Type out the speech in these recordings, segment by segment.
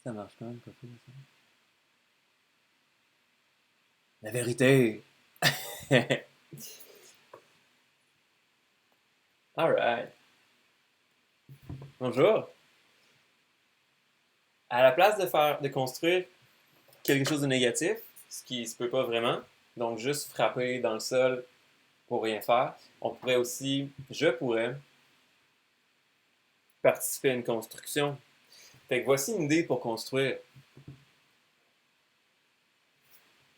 Ça marche quand même pas pire, ça. La vérité! Alright. Bonjour. À la place de construire quelque chose de négatif, ce qui se peut pas vraiment, donc juste frapper dans le sol pour rien faire, on pourrait aussi, je pourrais, participer à une construction. Fait que voici une idée pour construire.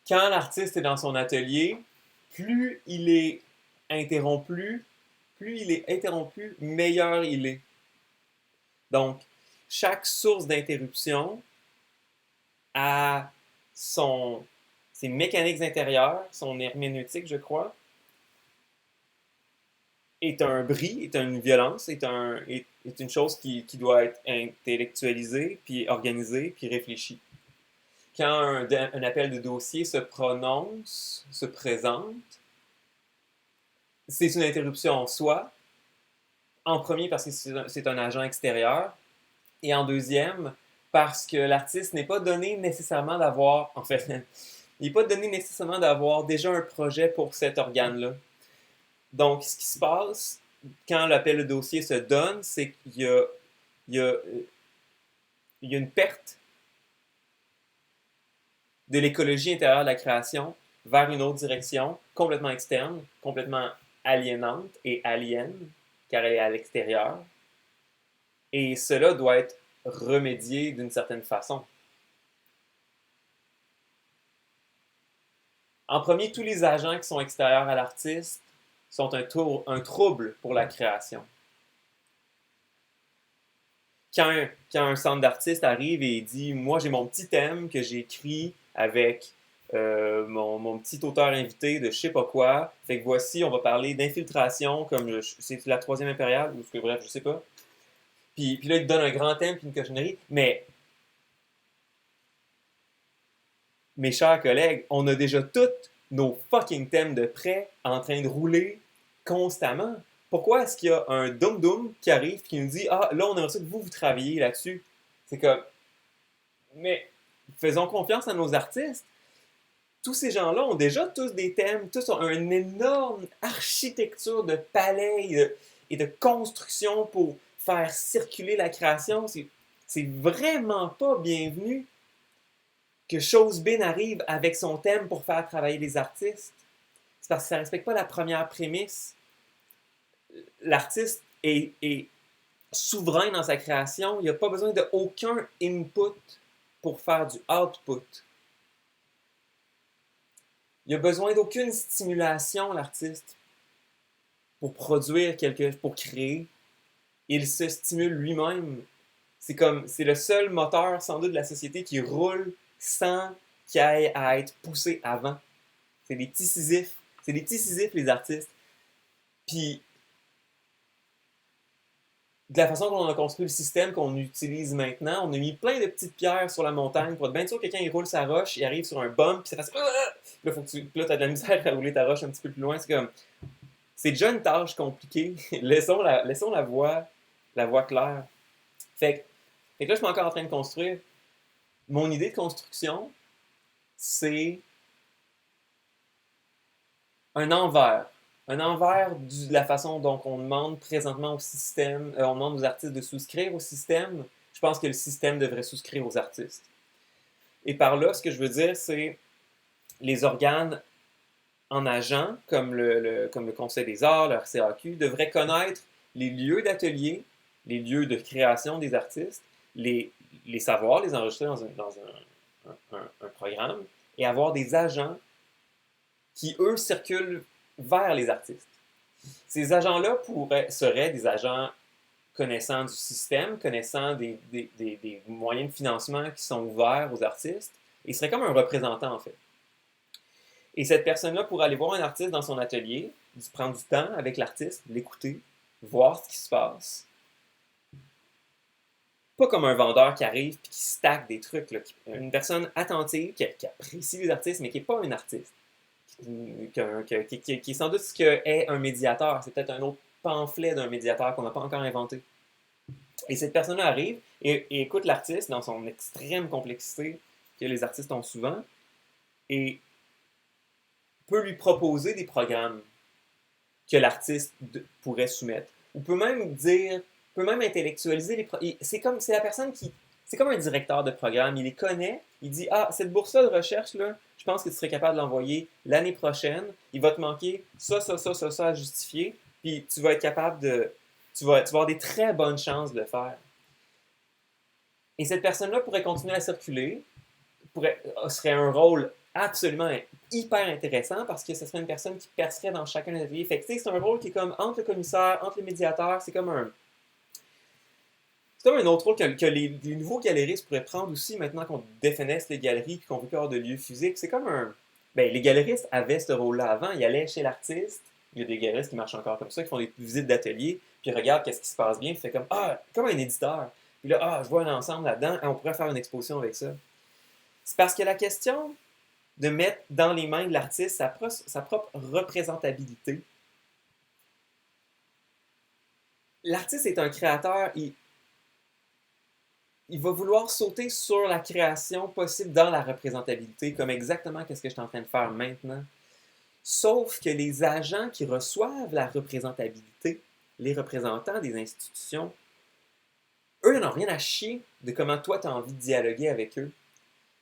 Quand l'artiste est dans son atelier, plus il est interrompu, meilleur il est. Donc, chaque source d'interruption a ses mécaniques intérieures, son herméneutique, je crois, est un bris, est une violence, est une chose qui doit être intellectualisée, puis organisée, puis réfléchie. Quand un appel de dossier se prononce, se présente, c'est une interruption en soi. En premier, parce que c'est un agent extérieur. Et en deuxième, parce que l'artiste n'est pas donné nécessairement d'avoir, en fait, il n'est pas donné nécessairement d'avoir déjà un projet pour cet organe-là. Donc, ce qui se passe quand l'appel de dossier se donne, c'est il y a, il y a une perte de l'écologie intérieure de la création vers une autre direction, complètement externe, complètement aliénante et aliène, car elle est à l'extérieur. Et cela doit être remédié d'une certaine façon. En premier, tous les agents qui sont extérieurs à l'artiste sont un trouble pour la création. Quand un centre d'artistes arrive et dit « Moi, j'ai mon petit thème que j'ai écrit avec mon petit auteur invité de je sais pas quoi. Fait que voici, on va parler d'infiltration, comme c'est la troisième impériale, ou ce que bref, je sais pas. Puis là, il te donne un grand thème puis une cochonnerie. Mais, mes chers collègues, on a déjà tous nos fucking thèmes de prêt en train de rouler constamment. Pourquoi est-ce qu'il y a un dum-dum qui arrive et qui nous dit « Ah, là, on aimerait ça que vous travaillez là-dessus. » C'est comme, mais faisons confiance à nos artistes. Tous ces gens-là ont déjà tous des thèmes, tous ont une énorme architecture de palais et de construction pour faire circuler la création. C'est vraiment pas bienvenu que Chosebin arrive avec son thème pour faire travailler les artistes. C'est parce que ça ne respecte pas la première prémisse. L'artiste est souverain dans sa création. Il n'a pas besoin d'aucun input pour faire du output. Il a besoin d'aucune stimulation, l'artiste, pour produire pour créer. Il se stimule lui-même. C'est le seul moteur, sans doute, de la société qui roule sans qu'il ait à être poussé avant. C'est des petits Sisyphes. C'est des petits Sisyphes, les artistes. Puis, de la façon dont on a construit le système qu'on utilise maintenant, on a mis plein de petites pierres sur la montagne pour être bien sûr que quelqu'un il roule sa roche, il arrive sur un bump, puis ça fait là, là, t'as de la misère à rouler ta roche un petit peu plus loin. C'est déjà une tâche compliquée. laissons la voie claire. Fait que là, je suis encore en train de construire. Mon idée de construction, c'est un envers. Un envers de la façon dont on demande présentement au système, on demande aux artistes de souscrire au système. Je pense que le système devrait souscrire aux artistes. Et par là, ce que je veux dire, c'est les organes en agent, comme le Conseil des arts, le RCAQ, devraient connaître les lieux d'atelier, les lieux de création des artistes, les savoirs, les enregistrer dans un programme, et avoir des agents qui, eux, circulent vers les artistes. Ces agents-là seraient des agents connaissant du système, connaissant des moyens de financement qui sont ouverts aux artistes, et seraient comme un représentant, en fait. Et cette personne-là pourrait aller voir un artiste dans son atelier, prendre du temps avec l'artiste, l'écouter, voir ce qui se passe. Pas comme un vendeur qui arrive et qui stack des trucs. Là. Une personne attentive, qui apprécie les artistes, mais qui n'est pas un artiste. Qui est sans doute ce qu'est un médiateur. C'est peut-être un autre pamphlet d'un médiateur qu'on n'a pas encore inventé. Et cette personne-là arrive et écoute l'artiste dans son extrême complexité que les artistes ont souvent et peut lui proposer des programmes que l'artiste pourrait soumettre. Ou peut même dire, peut même intellectualiser les programmes. C'est la personne qui, c'est comme un directeur de programme, il les connaît, il dit, ah, cette bourse-là de recherche, là, je pense que tu serais capable de l'envoyer l'année prochaine, il va te manquer ça à justifier, puis tu vas être capable de, tu vas avoir des très bonnes chances de le faire. Et cette personne-là pourrait continuer à circuler, serait un rôle absolument hyper intéressant parce que ce serait une personne qui percerait dans chacun des ateliers. Fait que c'est un rôle qui est comme entre le commissaire, entre le médiateur, c'est comme un autre rôle que les nouveaux galeristes pourraient prendre aussi maintenant qu'on défeneste les galeries et qu'on veut plus avoir de lieux physiques. C'est comme un. Ben, les galeristes avaient ce rôle-là avant. Ils allaient chez l'artiste. Il y a des galeristes qui marchent encore comme ça, qui font des visites d'atelier, puis ils regardent qu'est-ce qui se passe bien. Puis fait comme, ah, comme un éditeur. Puis là, ah, je vois un ensemble là-dedans, on pourrait faire une exposition avec ça. C'est parce que la question de mettre dans les mains de l'artiste sa propre représentabilité. L'artiste est un créateur, il va vouloir sauter sur la création possible dans la représentabilité, comme exactement ce que je suis en train de faire maintenant. Sauf que les agents qui reçoivent la représentabilité, les représentants des institutions, eux, ils n'ont rien à chier de comment toi, tu as envie de dialoguer avec eux.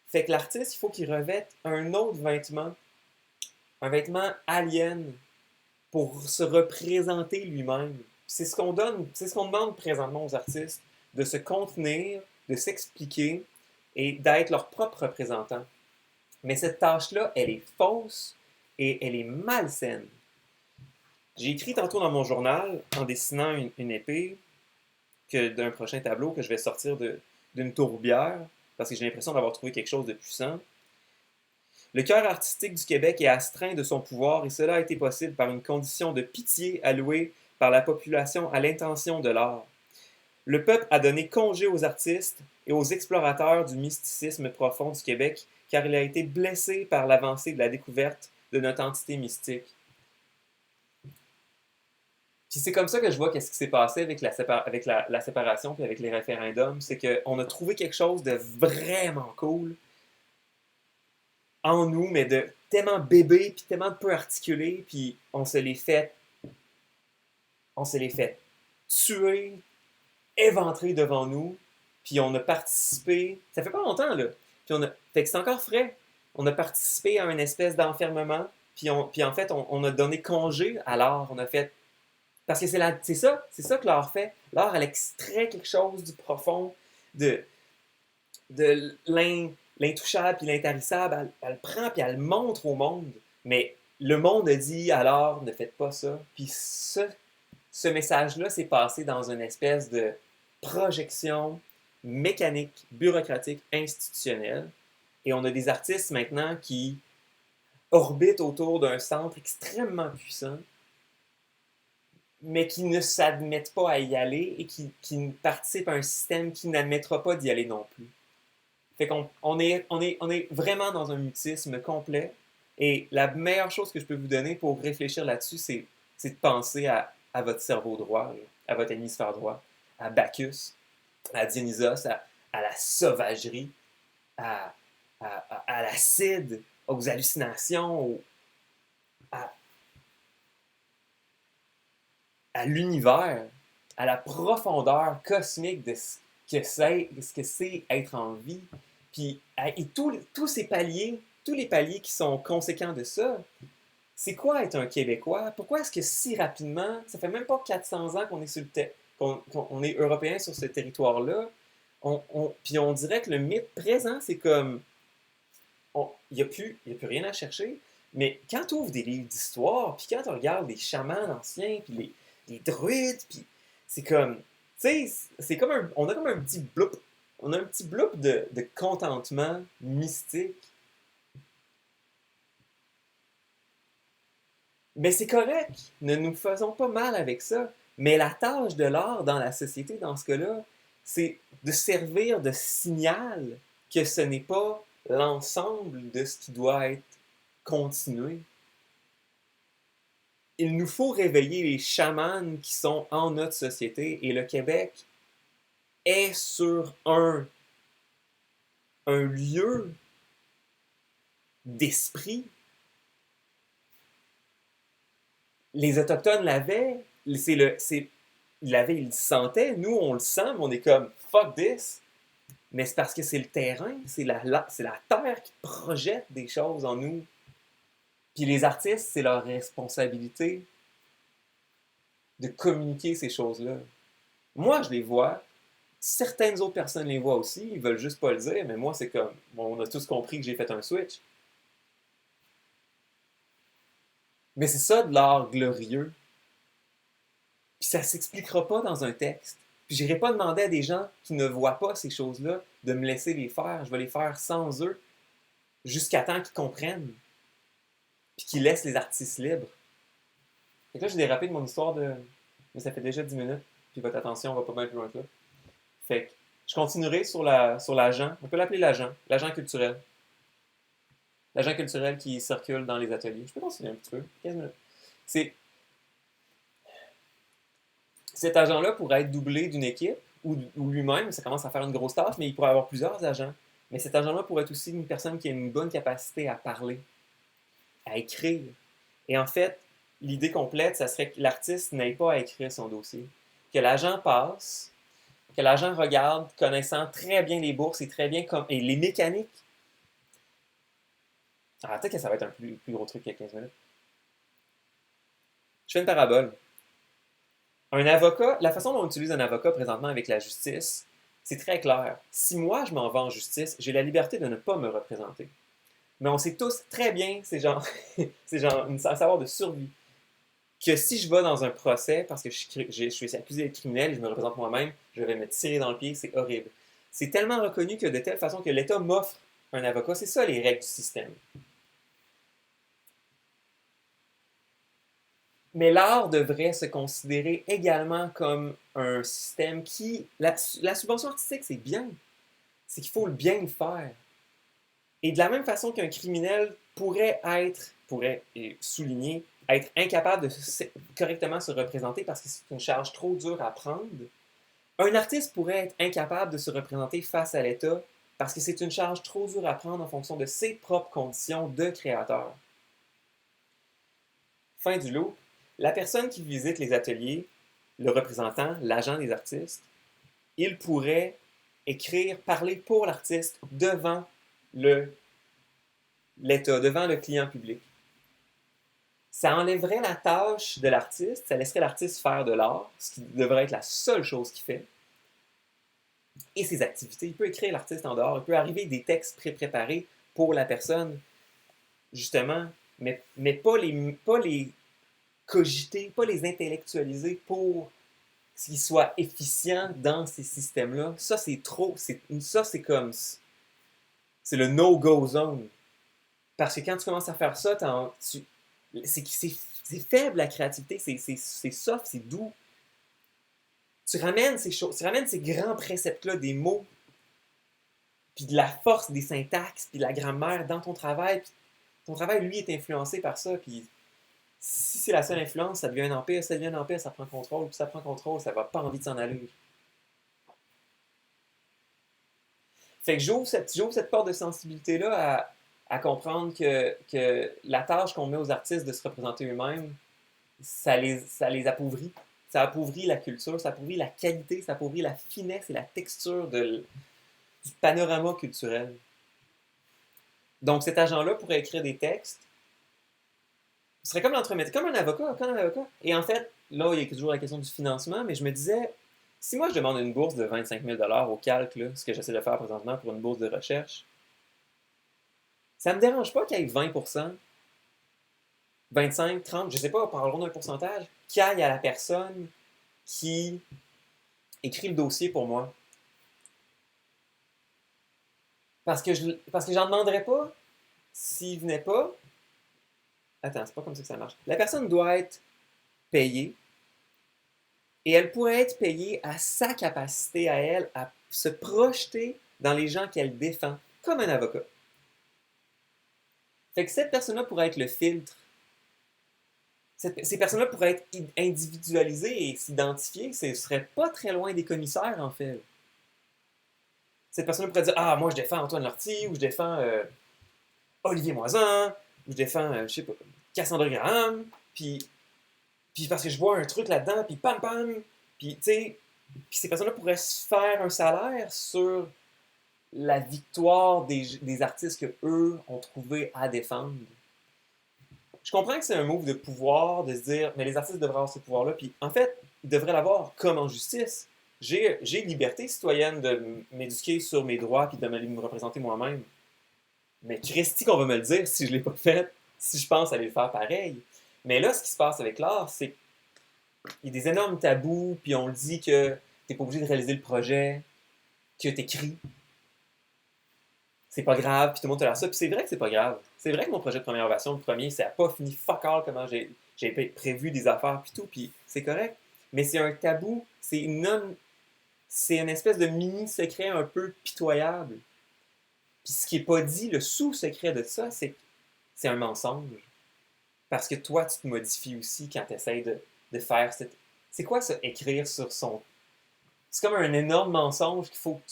Fait que l'artiste, il faut qu'il revête un autre vêtement, un vêtement alien, pour se représenter lui-même. C'est ce qu'on donne, c'est ce qu'on demande présentement aux artistes, de se contenir, de s'expliquer et d'être leur propre représentant. Mais cette tâche-là, elle est fausse et elle est malsaine. J'ai écrit tantôt dans mon journal, en dessinant une épée, d'un prochain tableau que je vais sortir d'une tourbière, parce que j'ai l'impression d'avoir trouvé quelque chose de puissant. Le cœur artistique du Québec est astreint de son pouvoir et cela a été possible par une condition de pitié allouée par la population à l'intention de l'art. Le peuple a donné congé aux artistes et aux explorateurs du mysticisme profond du Québec car il a été blessé par l'avancée de la découverte de notre entité mystique. Puis c'est comme ça que je vois qu'est-ce qui s'est passé avec la séparation puis avec les référendums, c'est qu'on a trouvé quelque chose de vraiment cool en nous, mais de tellement bébé, puis tellement peu articulé, puis on se les fait tuer, éventrer devant nous, puis on a participé, ça fait pas longtemps, là, puis fait que c'est encore frais, on a participé à une espèce d'enfermement, puis en fait, on a donné congé à l'art, on a fait, parce que c'est ça que l'art fait, l'art, elle extrait quelque chose du profond, de, de l'intouchable puis l'intarissable, elle prend puis elle montre au monde. Mais le monde a dit alors ne faites pas ça. Puis ce message-là s'est passé dans une espèce de projection mécanique, bureaucratique, institutionnelle. Et on a des artistes maintenant qui orbitent autour d'un centre extrêmement puissant, mais qui ne s'admettent pas à y aller et qui participent à un système qui n'admettra pas d'y aller non plus. Fait qu'on est vraiment dans un mutisme complet. Et la meilleure chose que je peux vous donner pour réfléchir là-dessus, c'est de penser à votre cerveau droit, là, à votre hémisphère droit, à Bacchus, à Dionysos, à la sauvagerie, à, à l'acide, aux hallucinations, à, à l'univers, à la profondeur cosmique de ce que c'est être en vie. Puis, et tous ces paliers, tous les paliers qui sont conséquents de ça, c'est quoi être un Québécois? Pourquoi est-ce que si rapidement, ça fait même pas 400 ans qu'on est qu'on est européen sur ce territoire-là, puis on dirait que le mythe présent, c'est comme, il n'y a plus rien à chercher, mais quand tu ouvres des livres d'histoire, puis quand tu regardes les chamans anciens, puis les druides, puis c'est comme, tu sais, on a comme un petit bloup, on a un petit bloup de contentement mystique. Mais c'est correct, ne nous faisons pas mal avec ça. Mais la tâche de l'art dans la société, dans ce cas-là, c'est de servir de signal que ce n'est pas l'ensemble de ce qui doit être continué. Il nous faut réveiller les chamans qui sont en notre société et le Québec est sur un lieu d'esprit. Les Autochtones l'avaient, ils l'avaient, ils le sentaient. Nous, on le sent, mais on est comme fuck this. Mais c'est parce que c'est le terrain, c'est la terre qui projette des choses en nous. Puis les artistes, c'est leur responsabilité de communiquer ces choses-là. Moi, je les vois. Certaines autres personnes les voient aussi. Ils veulent juste pas le dire, mais moi, c'est comme... Bon, on a tous compris que j'ai fait un switch. Mais c'est ça de l'art glorieux. Puis ça s'expliquera pas dans un texte. Puis j'irai pas demander à des gens qui ne voient pas ces choses-là de me laisser les faire. Je vais les faire sans eux jusqu'à temps qu'ils comprennent. Puis qu'ils laissent les artistes libres. Fait que là, j'ai dérapé de mon histoire de... Mais ça fait déjà 10 minutes. Puis votre attention va pas bien plus loin que là. Fait que je continuerai sur l'agent. On peut l'appeler l'agent culturel. L'agent culturel qui circule dans les ateliers. Je peux continuer un petit peu, 15 minutes. C'est... Cet agent-là pourrait être doublé d'une équipe, ou lui-même, ça commence à faire une grosse tâche, mais il pourrait avoir plusieurs agents. Mais cet agent-là pourrait être aussi une personne qui a une bonne capacité à parler, à écrire. Et en fait, l'idée complète, ça serait que l'artiste n'ait pas à écrire son dossier. Que l'agent passe, que l'agent regarde, connaissant très bien les bourses et très bien et les mécaniques. Alors, peut-être que ça va être un plus gros truc qu'il y a 15 minutes. Je fais une parabole. Un avocat, la façon dont on utilise un avocat présentement avec la justice, c'est très clair. Si moi, je m'en vais en justice, j'ai la liberté de ne pas me représenter. Mais on sait tous très bien, c'est genre un savoir de survie, que si je vais dans un procès parce que je suis accusé d'être criminel et je me représente moi-même, je vais me tirer dans le pied, c'est horrible. C'est tellement reconnu que de telle façon que l'État m'offre un avocat. C'est ça les règles du système. Mais l'art devrait se considérer également comme un système qui... La subvention artistique, c'est bien. C'est qu'il faut bien le faire. Et de la même façon qu'un criminel pourrait souligner, être incapable de correctement se représenter parce que c'est une charge trop dure à prendre, un artiste pourrait être incapable de se représenter face à l'État parce que c'est une charge trop dure à prendre en fonction de ses propres conditions de créateur. Fin du lot. La personne qui visite les ateliers, le représentant, l'agent des artistes, il pourrait écrire, parler pour l'artiste devant l'État, devant le client public. Ça enlèverait la tâche de l'artiste, ça laisserait l'artiste faire de l'art, ce qui devrait être la seule chose qu'il fait, et ses activités. Il peut écrire l'artiste en dehors, il peut arriver des textes pré-préparés pour la personne, justement, mais pas les cogiter, pas les intellectualiser pour qu'ils soient efficients dans ces systèmes-là. Ça, c'est trop. Ça, c'est comme... C'est le no-go zone. Parce que quand tu commences à faire ça, c'est faible la créativité, c'est soft, c'est doux. Tu ramènes ces choses, tu ramènes ces grands préceptes-là, des mots, puis de la force des syntaxes, puis de la grammaire dans ton travail. Puis ton travail, lui, est influencé par ça, puis si c'est la seule influence, ça devient un empire, ça devient un empire, ça prend contrôle, puis ça prend contrôle, ça va pas envie de s'en aller. Fait que j'ouvre cette porte de sensibilité-là à comprendre que la tâche qu'on met aux artistes de se représenter eux-mêmes, ça les appauvrit. Ça appauvrit la culture, ça appauvrit la qualité, ça appauvrit la finesse et la texture du panorama culturel. Donc cet agent-là pourrait écrire des textes. Ce serait comme l'entremetteur, comme un avocat. Et en fait, là, il y a toujours la question du financement, mais je me disais, si moi je demande une bourse de 25 000 au calque, là, ce que j'essaie de faire présentement pour une bourse de recherche, ça ne me dérange pas qu'il y ait 20%, 25, 30, je ne sais pas, parlons d'un pourcentage, qui aille à la personne qui écrit le dossier pour moi. Parce que j'en demanderais pas s'il venait pas. Attends, c'est pas comme ça que ça marche. La personne doit être payée et elle pourrait être payée à sa capacité à elle à se projeter dans les gens qu'elle défend, comme un avocat. Fait que cette personne-là pourrait être le filtre. Ces personnes-là pourraient être individualisées et s'identifier. Ce serait pas très loin des commissaires, en fait. cette personne pourrait dire, ah, moi, je défends Antoine Lortie, ou je défends Olivier Moisan, ou je défends, je sais pas, Cassandra Graham, puis parce que je vois un truc là-dedans, puis pam pam, puis tu sais, puis ces personnes-là pourraient se faire un salaire sur la victoire des artistes que eux ont trouvé à défendre. Je comprends que c'est un move de pouvoir, de se dire, mais les artistes devraient avoir ce pouvoir-là, puis en fait, ils devraient l'avoir comme en justice. J'ai liberté citoyenne de m'éduquer sur mes droits, puis de me représenter moi-même. Mais Christy qu'on va me le dire si je l'ai pas fait, si je pense aller le faire pareil. Mais là, ce qui se passe avec l'art, c'est qu'il y a des énormes tabous, puis on dit que t'es pas obligé de réaliser le projet, que t'écris, c'est pas grave, puis tout le monde te l'a ça, puis c'est vrai que c'est pas grave. C'est vrai que mon projet de première version, le premier, ça a pas fini fuck all comment j'ai prévu des affaires, puis tout, puis c'est correct. Mais c'est un tabou, c'est une espèce de mini-secret un peu pitoyable. Puis ce qui est pas dit, le sous-secret de ça, c'est que c'est un mensonge. Parce que toi, tu te modifies aussi quand tu essaies de faire cette... C'est quoi ça, écrire sur son... C'est comme un énorme mensonge qu'il faut que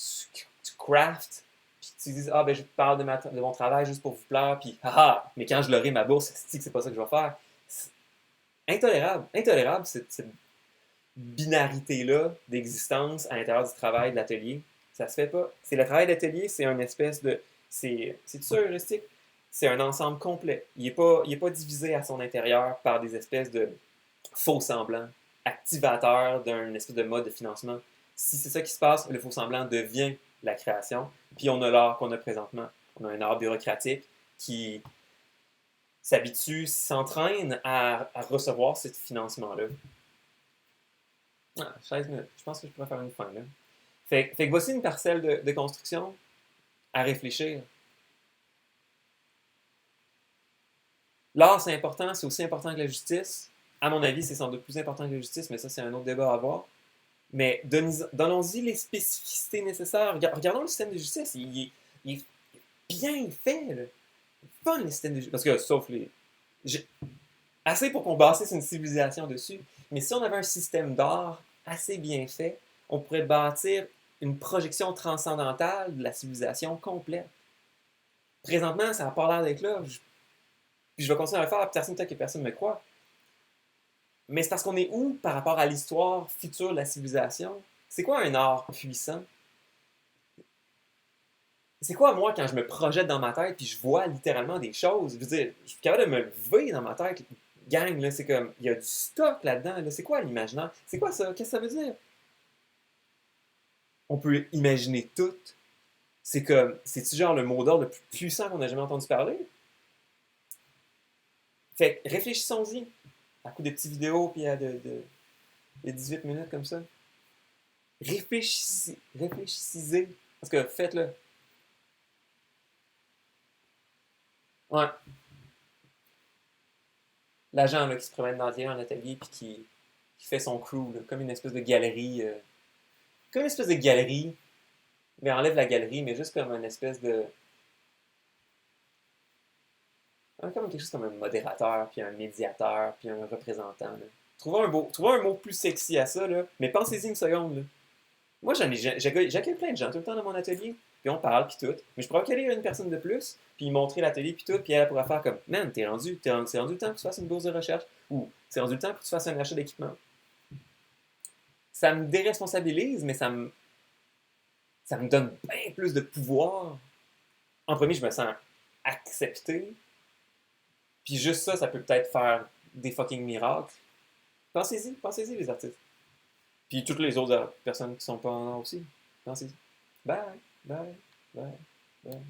tu craftes, puis que tu dises, ah ben je te parle de mon travail juste pour vous plaire, puis haha, mais quand je l'aurai ma bourse, c'est pas ça que je vais faire. C'est intolérable cette binarité-là d'existence à l'intérieur du travail de l'atelier. Ça se fait pas. C'est le travail d'atelier, c'est une espèce de... C'est ça, heuristique? C'est un ensemble complet. Il est pas divisé à son intérieur par des espèces de faux semblants, activateurs d'un espèce de mode de financement. Si c'est ça qui se passe, le faux semblant devient la création. Puis on a l'art qu'on a présentement. On a un art bureaucratique qui s'habitue, s'entraîne à recevoir ce financement-là. Ah, 16 minutes. Je pense que je pourrais faire une fin, là. Fait que voici une parcelle de construction à réfléchir. L'art, c'est important, c'est aussi important que la justice. À mon avis, c'est sans doute plus important que la justice, mais ça, c'est un autre débat à avoir. Mais donnons-y les spécificités nécessaires. Regardons le système de justice. Il est bien fait, là. Fun, le système de justice. Parce que, sauf les... Assez pour qu'on bâtisse une civilisation dessus. Mais si on avait un système d'art assez bien fait, on pourrait bâtir une projection transcendantale de la civilisation complète. Présentement, ça n'a pas l'air d'être là. Puis je vais continuer à le faire, peut-être que personne ne me croit. Mais c'est parce qu'on est où par rapport à l'histoire future de la civilisation? C'est quoi un art puissant? C'est quoi, moi, quand je me projette dans ma tête puis je vois littéralement des choses? Je veux dire, je suis capable de me lever dans ma tête. Gang, là, c'est comme, il y a du stock là-dedans. Là. C'est quoi l'imaginaire? C'est quoi ça? Qu'est-ce que ça veut dire? On peut imaginer tout. C'est comme, c'est-tu genre le mot d'ordre le plus puissant qu'on a jamais entendu parler? Fait que réfléchissons-y. À coup de petites vidéos puis à de 18 minutes comme ça. Réfléchissez. Parce que faites-le. Ouais. L'agent là, qui se promène dans en atelier puis qui fait son crew, là, comme une espèce de galerie. Comme une espèce de galerie, mais enlève la galerie, mais juste comme une espèce de. Comme quelque chose comme un modérateur, puis un médiateur, puis un représentant. Là. Trouvez un mot plus sexy à ça, là, mais pensez-y une seconde. Là. Moi, j'accueille plein de gens tout le temps dans mon atelier, puis on parle, puis tout. Mais je pourrais accueillir une personne de plus, puis montrer l'atelier, puis tout, puis elle pourra faire comme, man, c'est rendu le temps pour que tu fasses une bourse de recherche, ou c'est rendu le temps pour que tu fasses un achat d'équipement. Ça me déresponsabilise, mais ça me donne bien plus de pouvoir. En premier, je me sens accepté, puis juste ça, ça peut peut-être faire des fucking miracles. Pensez-y, les artistes. Puis toutes les autres personnes qui sont pas en art aussi. Pensez-y. Bye, bye, bye, bye.